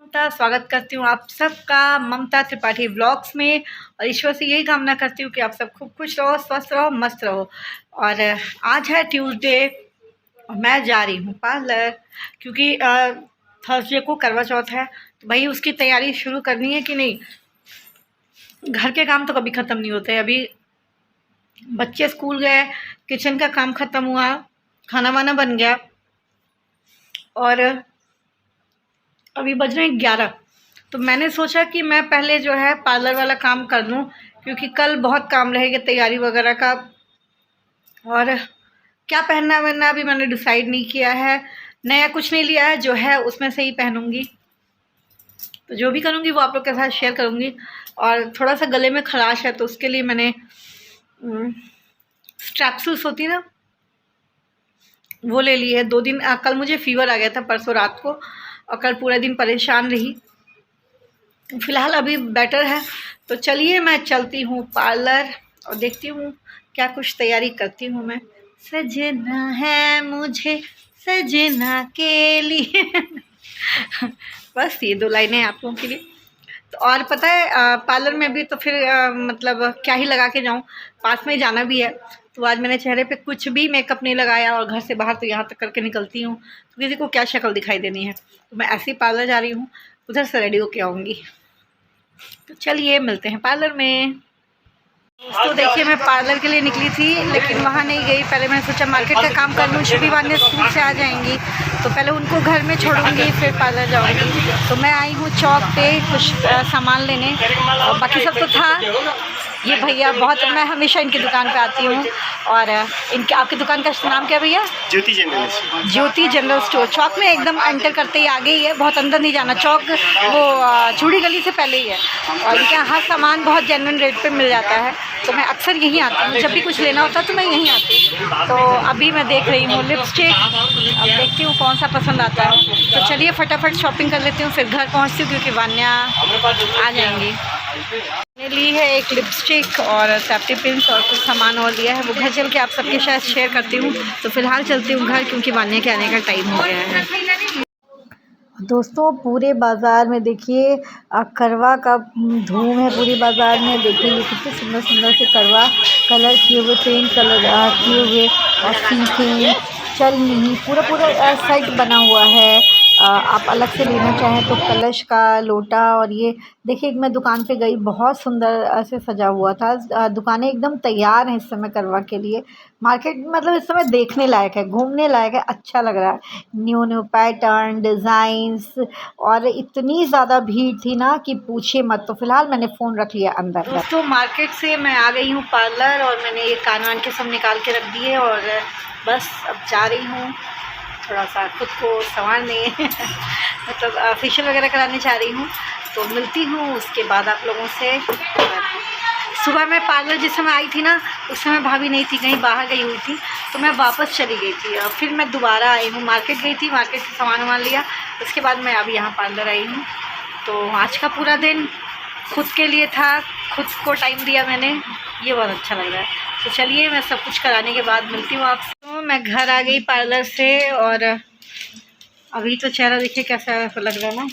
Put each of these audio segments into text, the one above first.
स्वागत करती हूँ आप सबका ममता त्रिपाठी ब्लॉग्स में। और ईश्वर से यही कामना करती हूँ कि आप सब खूब खुश रहो, स्वस्थ रहो, मस्त रहो। और आज है ट्यूसडे और मैं जा रही हूँ पार्लर, क्योंकि थर्सडे को करवा चौथ है। तो भाई उसकी तैयारी शुरू करनी है कि नहीं। घर के काम तो कभी ख़त्म नहीं होते। अभी बच्चे स्कूल गए, किचन का काम ख़त्म हुआ, खाना वाना बन गया और अभी बज रहे हैं 11। तो मैंने सोचा कि मैं पहले जो है पार्लर वाला काम कर लूँ, क्योंकि कल बहुत काम रहेगा तैयारी वगैरह का। और क्या पहनना वहनना अभी मैंने डिसाइड नहीं किया है। नया कुछ नहीं लिया है, जो है उसमें से ही पहनूंगी। तो जो भी करूँगी वो आप लोग के साथ शेयर करूँगी। और थोड़ा सा गले में खराश है, तो उसके लिए मैंने स्ट्रैप्सूल्स होती है ना, वो ले ली है। 2 दिन कल मुझे फ़ीवर आ गया था परसों रात को, और कल पूरा दिन परेशान रही। फ़िलहाल अभी बेटर है। तो चलिए मैं चलती हूँ पार्लर और देखती हूँ क्या कुछ तैयारी करती हूँ मैं। सजना है मुझे सजना के लिए बस ये 2 लाइनें आप लोगों के लिए। तो और पता है पार्लर में भी तो फिर मतलब क्या ही लगा के जाऊँ, पास में ही जाना भी है। तो आज मैंने चेहरे पे कुछ भी मेकअप नहीं लगाया, और घर से बाहर तो यहाँ तक करके निकलती हूँ तो किसी को क्या शक्ल दिखाई देनी है। तो मैं ऐसे ही पार्लर जा रही हूँ, उधर से रेडी होके आऊँगी। तो चलिए मिलते हैं पार्लर में। तो देखिए मैं पार्लर के लिए निकली थी, लेकिन वहाँ नहीं गई। पहले मैंने सोचा मार्केट का काम कर लूँ, शुभी वान्य स्कूल से आ जाएंगी तो पहले उनको घर में छोड़ूंगी, फिर पार्लर जाऊँगी। तो मैं आई हूँ चौक पे कुछ सामान लेने, और बाकी सब तो था। ये भैया बहुत, मैं हमेशा इनकी दुकान पे आती हूँ। और इनके आपकी दुकान का नाम क्या भैया? ज्योति जनरल। ज्योति जनरल स्टोर। चौक में एकदम एंटर करते ही आगे ही है, बहुत अंदर नहीं जाना। चौक वो चूड़ी गली से पहले ही है। और इनके यहाँ हर सामान बहुत जेन्युइन रेट पे मिल जाता है। तो मैं अक्सर यहीं आती हूँ, जब भी कुछ लेना होता है तो मैं यहीं आती हूँ। तो अभी मैं देख रही हूँ लिपस्टिक, अब देखती हूँ कौन सा पसंद आता है। तो चलिए फटाफट शॉपिंग कर लेती हूँ, फिर घर पहुँचती हूँ क्योंकि वान्या आ जाएंगी। मैंने ली है एक लिपस्टिक और सेफ्टी पिन्स और कुछ सामान और लिया है, वो घर चल के आप सबके साथ शेयर करती हूँ। तो फिलहाल चलती हूँ घर, क्योंकि वान्या के आने का टाइम हो गया है। दोस्तों पूरे बाज़ार में देखिए करवा का धूम है। पूरी बाज़ार में देखिए ये कितने सुंदर सुंदर से करवा कलर किए हुए, पेंट कलर किए हुए, और सीखें चलनी पूरा सेट बना हुआ है। आप अलग से लेना चाहें तो कलश का लोटा। और ये देखिए मैं दुकान पे गई, बहुत सुंदर से सजा हुआ था। दुकानें एकदम तैयार हैं इस समय करवा के लिए। मार्केट मतलब इस समय देखने लायक है, घूमने लायक है, अच्छा लग रहा है। न्यू न्यू पैटर्न डिज़ाइंस, और इतनी ज़्यादा भीड़ थी ना कि पूछिए मत। तो फ़िलहाल मैंने फ़ोन रख लिया अंदर। दोस्तों मार्केट से मैं आ गई हूँ पार्लर, और मैंने ये कान वान के सब निकाल के रख दिए, और बस अब जा रही हूँ थोड़ा सा खुद को संवारने मतलब फेशियल वगैरह कराने जा रही हूँ। तो मिलती हूँ उसके बाद आप लोगों से। सुबह मैं पार्लर जिस समय आई थी ना, उस समय भाभी नहीं थी, कहीं बाहर गई हुई थी। तो मैं वापस चली गई थी, और फिर मैं दोबारा आई हूँ। मार्केट गई थी, मार्केट से सामान वामान लिया, उसके बाद मैं अब यहाँ पार्लर आई हूँ। तो आज का पूरा दिन खुद के लिए था, खुद को टाइम दिया मैंने, ये बहुत अच्छा लग रहा है। तो चलिए मैं सब कुछ कराने के बाद मिलती हूँ आपसे। तो मैं घर आ गई पार्लर से, और अभी तो चेहरा देखिए कैसा लग रहा है ना।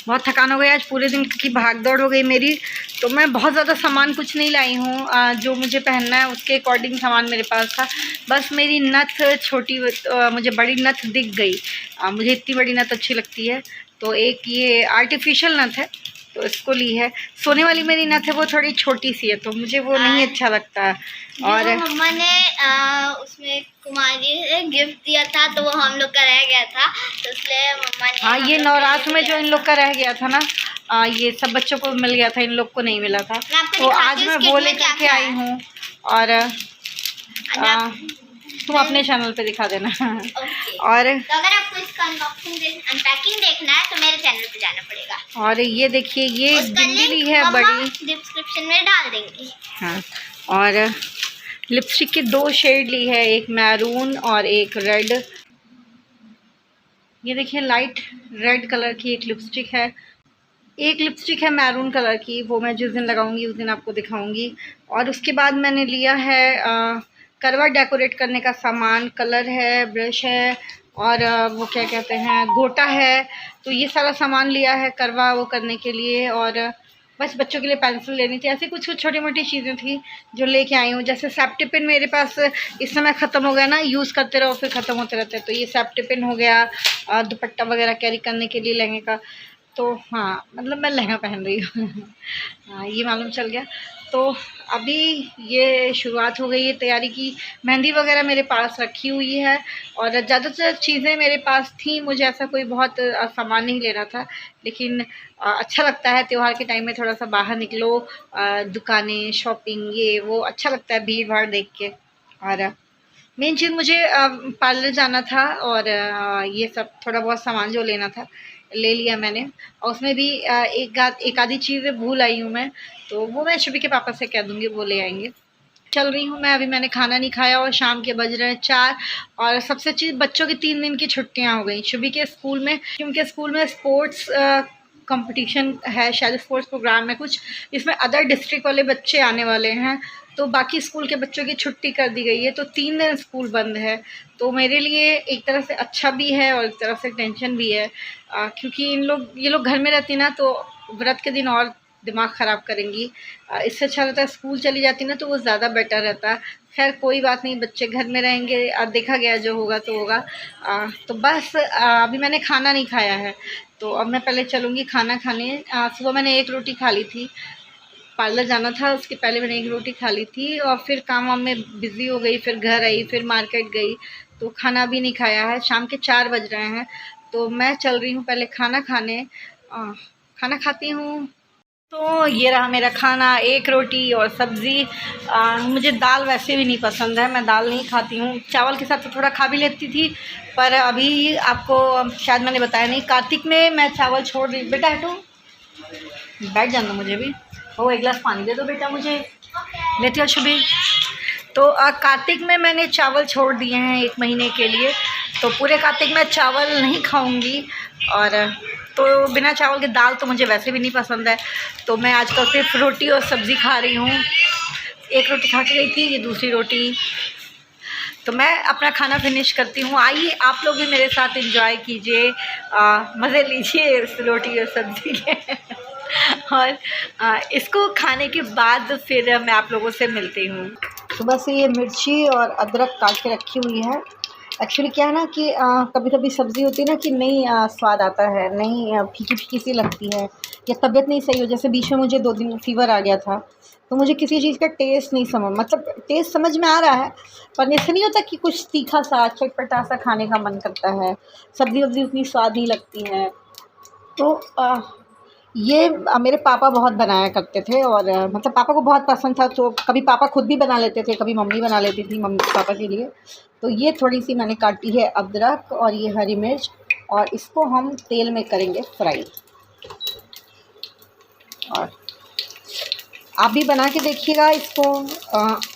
बहुत थकान हो गई आज पूरे दिन की, भाग दौड़ हो गई मेरी। तो मैं बहुत ज़्यादा सामान कुछ नहीं लाई हूँ, जो मुझे पहनना है उसके अकॉर्डिंग सामान मेरे पास था। बस मेरी नथ छोटी, मुझे बड़ी नथ दिख गई। मुझे इतनी बड़ी नथ अच्छी लगती है, तो एक ये आर्टिफिशियल नथ है तो इसको ली है। सोने वाली मेरी नथ है वो थोड़ी छोटी सी है, तो मुझे वो नहीं अच्छा लगता। और मम्मा ने उसमें कुमारी से गिफ्ट दिया था, तो वो हम लोग का रह गया था, तो इसलिए मम्मा ने हाँ ये नवरात्र में जो इन लोग का रह गया था ना, ये सब बच्चों को मिल गया था, इन लोग को नहीं मिला था। तो आज मैं वो लेकर के आई हूँ। और तुम अपने चैनल पे दिखा देना। और तो अगर आपको इसका अनपैकिंग देखना है तो मेरे चैनल पे जाना पड़ेगा। और ये देखिए ये बिंदी है बड़ी, डिस्क्रिप्शन में डाल देंगे। हाँ, और लिपस्टिक की 2 शेड ली है, एक मैरून और एक रेड। ये देखिए लाइट रेड कलर की एक लिपस्टिक है, एक लिपस्टिक है मैरून कलर की, वो मैं जिस दिन लगाऊंगी उस दिन आपको दिखाऊंगी। और उसके बाद मैंने लिया है करवा डेकोरेट करने का सामान, कलर है, ब्रश है, और वो क्या कहते हैं, गोटा है। तो ये सारा सामान लिया है करवा वो करने के लिए। और बस बच्चों के लिए पेंसिल लेनी थी, ऐसी कुछ कुछ छोटी मोटी चीज़ें थी जो लेके आई हूँ। जैसे सेफ्टी पिन मेरे पास इस समय ख़त्म हो गया ना, यूज़ करते रहो फिर ख़त्म होते रहते हैं। तो ये सेफ्टी पिन हो गया, दुपट्टा वगैरह कैरी करने के लिए लहंगे का। तो हाँ, मतलब मैं लहंगा पहन रही हूँ हाँ, ये मालूम चल गया। तो अभी ये शुरुआत हो गई है तैयारी की। मेहंदी वगैरह मेरे पास रखी हुई है और ज़्यादातर चीज़ें मेरे पास थी। मुझे ऐसा कोई बहुत सामान नहीं लेना था, लेकिन अच्छा लगता है त्यौहार के टाइम में थोड़ा सा बाहर निकलो, दुकानें, शॉपिंग, ये वो अच्छा लगता है भीड़ भाड़ देख के। और मेन चीज़ मुझे पार्लर जाना था और ये सब थोड़ा बहुत सामान जो लेना था ले लिया मैंने। और उसमें भी एक आधी चीज़ें भूल आई हूँ मैं, तो वो मैं शुभी के पापा से कह दूँगी, वो ले आएंगे। चल रही हूँ मैं, अभी मैंने खाना नहीं खाया और शाम के बज रहे हैं 4। और सबसे चीज़, बच्चों की 3 दिन की छुट्टियाँ हो गई शुभी के स्कूल में, क्योंकि स्कूल में स्पोर्ट्स कंपटीशन है, शायद स्पोर्ट्स प्रोग्राम है कुछ, इसमें अदर डिस्ट्रिक्ट वाले बच्चे आने वाले हैं। तो बाकी स्कूल के बच्चों की छुट्टी कर दी गई है, तो 3 दिन स्कूल बंद है। तो मेरे लिए एक तरह से अच्छा भी है और एक तरह से टेंशन भी है, क्योंकि ये लोग घर में रहती ना तो व्रत के दिन और दिमाग ख़राब करेंगी। इससे अच्छा रहता है स्कूल चली जाती ना, तो वो ज़्यादा बेटर रहता। खैर कोई बात नहीं, बच्चे घर में रहेंगे, देखा गया जो होगा तो होगा। तो बस अभी मैंने खाना नहीं खाया है, तो अब मैं पहले चलूँगी खाना खाने। सुबह मैंने 1 रोटी खा ली थी, पार्लर जाना था उसके पहले मैंने 1 रोटी खा ली थी और फिर काम वाम में बिज़ी हो गई, फिर घर आई, फिर मार्केट गई, तो खाना भी नहीं खाया है। शाम के 4 बज रहे हैं, तो मैं चल रही हूँ पहले खाना खाने। खाना खाती हूँ। तो ये रहा मेरा खाना, 1 रोटी और सब्ज़ी। मुझे दाल वैसे भी नहीं पसंद है, मैं दाल नहीं खाती हूँ। चावल के साथ तो थोड़ा खा भी लेती थी, पर अभी आपको शायद मैंने बताया नहीं, कार्तिक में मैं चावल छोड़ दी। बेटा हटो, बैठ जाना दो मुझे भी। ओ 1 गिलास पानी दे दो बेटा मुझे, लेती हो शुभी। तो कार्तिक में मैंने चावल छोड़ दिए हैं 1 महीने के लिए, तो पूरे कार्तिक में चावल नहीं खाऊंगी। और तो बिना चावल के दाल तो मुझे वैसे भी नहीं पसंद है, तो मैं आजकल सिर्फ रोटी और सब्ज़ी खा रही हूँ। 1 रोटी खा के गई थी, ये दूसरी रोटी। तो मैं अपना खाना फिनिश करती हूँ। आइए आप लोग भी मेरे साथ एंजॉय कीजिए, मज़े लीजिए इस रोटी और सब्ज़ी के और इसको खाने के बाद फिर मैं आप लोगों से मिलती हूँ। सुबह से ये मिर्ची और अदरक काट के रखी हुई है। एक्चुअली क्या है ना कि कभी कभी सब्ज़ी होती है ना कि नहीं स्वाद आता है, नहीं फीकी फीकी सी लगती है, या तबीयत नहीं सही हो। जैसे बीच में मुझे 2 दिन फीवर आ गया था, तो मुझे किसी चीज़ का टेस्ट नहीं समझ, मतलब टेस्ट समझ में आ रहा है, पर ऐसे नहीं होता कि कुछ तीखा सा चटपटा सा खाने का मन करता है, सब्ज़ी वब्ज़ी उतनी स्वाद नहीं लगती है। तो ये मेरे पापा बहुत बनाया करते थे और मतलब पापा को बहुत पसंद था, तो कभी पापा खुद भी बना लेते थे, कभी मम्मी बना लेती थी मम्मी पापा के लिए। तो ये थोड़ी सी मैंने काटी है अदरक और ये हरी मिर्च, और इसको हम तेल में करेंगे फ्राई। और आप भी बना के देखिएगा इसको,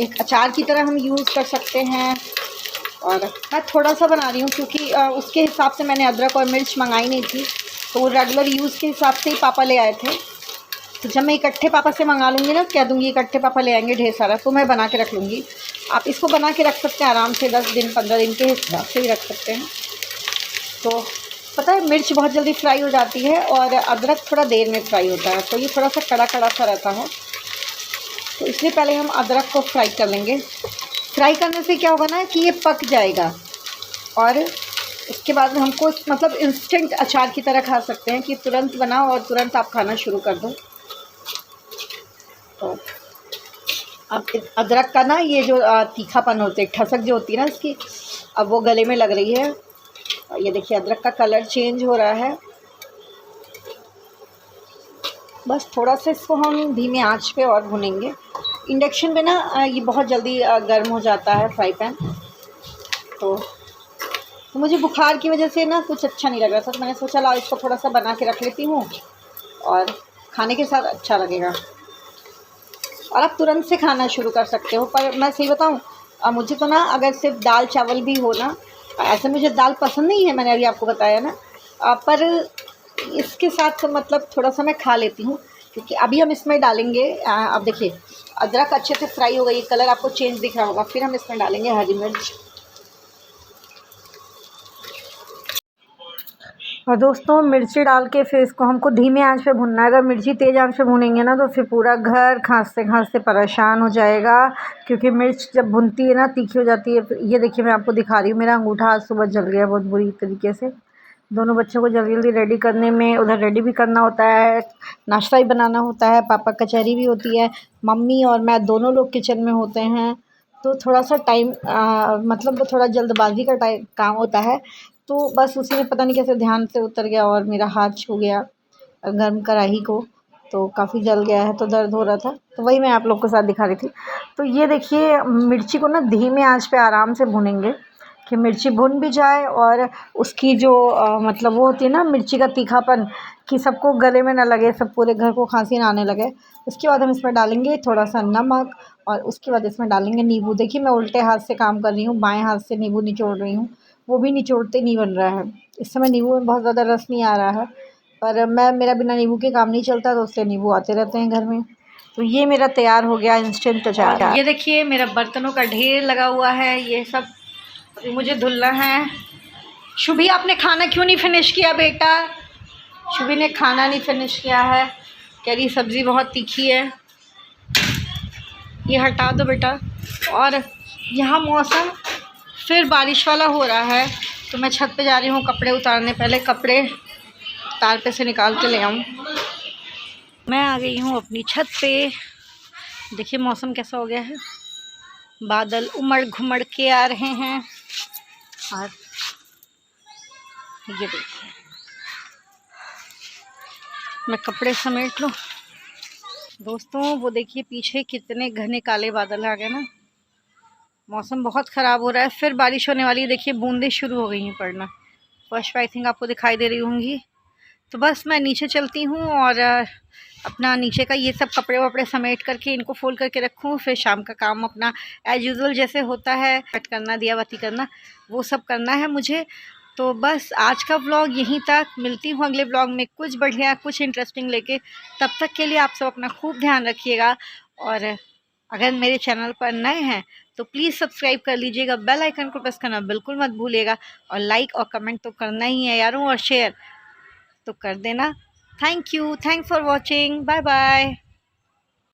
एक अचार की तरह हम यूज़ कर सकते हैं। और मैं थोड़ा सा बना रही हूँ क्योंकि उसके हिसाब से मैंने अदरक और मिर्च मंगाई नहीं थी, तो वो रेगुलर यूज़ के हिसाब से ही पापा ले आए थे। तो जब मैं इकट्ठे पापा से मंगा लूँगी ना, कह दूँगी इकट्ठे पापा ले आएंगे ढेर सारा, तो मैं बना के रख लूँगी। आप इसको बना के रख सकते हैं आराम से, 10 दिन 15 दिन के हिसाब से ही रख सकते हैं। तो पता है मिर्च बहुत जल्दी फ्राई हो जाती है और अदरक थोड़ा देर में फ्राई होता है, तो ये थोड़ा सा कड़ा कड़ा सा रहता है, तो इसलिए पहले हम अदरक को फ्राई कर लेंगे। फ्राई करने से क्या होगा ना कि ये पक जाएगा, और इसके बाद हमको मतलब इंस्टेंट अचार की तरह खा सकते हैं कि तुरंत बनाओ और तुरंत आप खाना शुरू कर दो। तो अब अदरक का ना ये जो तीखापन होते है, ठसक जो होती है ना इसकी, अब वो गले में लग रही है। ये देखिए अदरक का कलर चेंज हो रहा है। बस थोड़ा सा इसको हम धीमे आंच पे और भुनेंगे। इंडक्शन पे ना ये बहुत जल्दी गर्म हो जाता है फ्राई पैन। तो मुझे बुखार की वजह से ना कुछ अच्छा नहीं लग रहा था, तो मैंने सोचा ला इसको थोड़ा सा बना के रख लेती हूँ और खाने के साथ अच्छा लगेगा। और आप तुरंत से खाना शुरू कर सकते हो। पर मैं सही बताऊँ, मुझे तो ना अगर सिर्फ दाल चावल भी हो ना, ऐसे मुझे दाल पसंद नहीं है, मैंने अभी आपको बताया ना, पर इसके साथ मतलब थोड़ा सा मैं खा लेती हूँ, क्योंकि अभी हम इसमें डालेंगे। अब देखिए अदरक अच्छे से फ्राई हो गई, कलर आपको चेंज दिख रहा होगा। फिर हम इसमें डालेंगे हरी मिर्च, और दोस्तों मिर्ची डाल के फिर इसको हमको धीमे आंच पे भुनना है। अगर मिर्ची तेज़ आंच पे भुनेंगे ना तो फिर पूरा घर खांसते खांसते परेशान हो जाएगा, क्योंकि मिर्च जब भुनती है ना तीखी हो जाती है। ये देखिए मैं आपको दिखा रही हूँ, मेरा अंगूठा आज सुबह जल गया बहुत बुरी तरीके से। दोनों बच्चों को जल्दी जल्दी रेडी करने में, उधर रेडी भी करना होता है, नाश्ता भी बनाना होता है, पापा कचहरी भी होती है, मम्मी और मैं दोनों लोग किचन में होते हैं, तो थोड़ा सा टाइम मतलब थोड़ा जल्दबाजी का काम होता है। तो बस उसी में पता नहीं कैसे ध्यान से उतर गया और मेरा हाथ छू गया गर्म कढ़ाई को, तो काफ़ी जल गया है, तो दर्द हो रहा था, तो वही मैं आप लोग के साथ दिखा रही थी। तो ये देखिए मिर्ची को ना धीमे आंच पे आराम से भुनेंगे कि मिर्ची भुन भी जाए और उसकी जो मतलब वो होती है ना मिर्ची का तीखापन, कि सबको गले में ना लगे, सब पूरे घर को खांसी ना आने लगे। उसके बाद हम इसमें डालेंगे थोड़ा सा नमक और उसके बाद इसमें डालेंगे नींबू। देखिए मैं उल्टे हाथ से काम कर रही हूँ, बाएं हाथ से नींबू निचोड़ रही हूँ, वो भी निचोड़ते नहीं बन रहा है। इस समय नींबू में बहुत ज़्यादा रस नहीं आ रहा है, पर मेरा बिना नींबू के काम नहीं चलता, तो उससे नींबू आते रहते हैं घर में। तो ये मेरा तैयार हो गया इंस्टेंट अचार। ये देखिए मेरा बर्तनों का ढेर लगा हुआ है, ये सब मुझे धुलना है। शुभी आपने खाना क्यों नहीं फिनिश किया बेटा? शुभी ने खाना नहीं फिनिश किया है, कह रही सब्ज़ी बहुत तीखी है। ये हटा दो बेटा। और यहाँ मौसम फिर बारिश वाला हो रहा है, तो मैं छत पे जा रही हूँ कपड़े उतारने। पहले कपड़े तार पे से निकाल के ले आऊँ। मैं आ गई हूँ अपनी छत पे। देखिए मौसम कैसा हो गया है, बादल उमड़ घुमड़ के आ रहे हैं। और ये देखिए मैं कपड़े समेट लूँ। दोस्तों वो देखिए पीछे कितने घने काले बादल आ गए ना, मौसम बहुत ख़राब हो रहा है, फिर बारिश होने वाली है। देखिए बूंदें शुरू हो गई हैं पड़ना, फर्स्ट आई थिंक आपको दिखाई दे रही होंगी। तो बस मैं नीचे चलती हूँ और अपना नीचे का ये सब कपड़े वपड़े समेट करके इनको फोल्ड करके रखूँ, फिर शाम का काम अपना एज यूजुअल जैसे होता है, कट करना, दिया बाती करना, वो सब करना है मुझे। तो बस आज का व्लॉग यहीं तक, मिलती हूँ अगले व्लॉग में कुछ बढ़िया कुछ इंटरेस्टिंग लेके। तब तक के लिए आप सब अपना खूब ध्यान रखिएगा, और अगर मेरे चैनल पर नए हैं तो प्लीज़ सब्सक्राइब कर लीजिएगा, बेल आइकन को प्रेस करना बिल्कुल मत भूलिएगा, और लाइक और कमेंट तो करना ही है यारों, और शेयर तो कर देना। Thank you, thanks for watching, bye bye.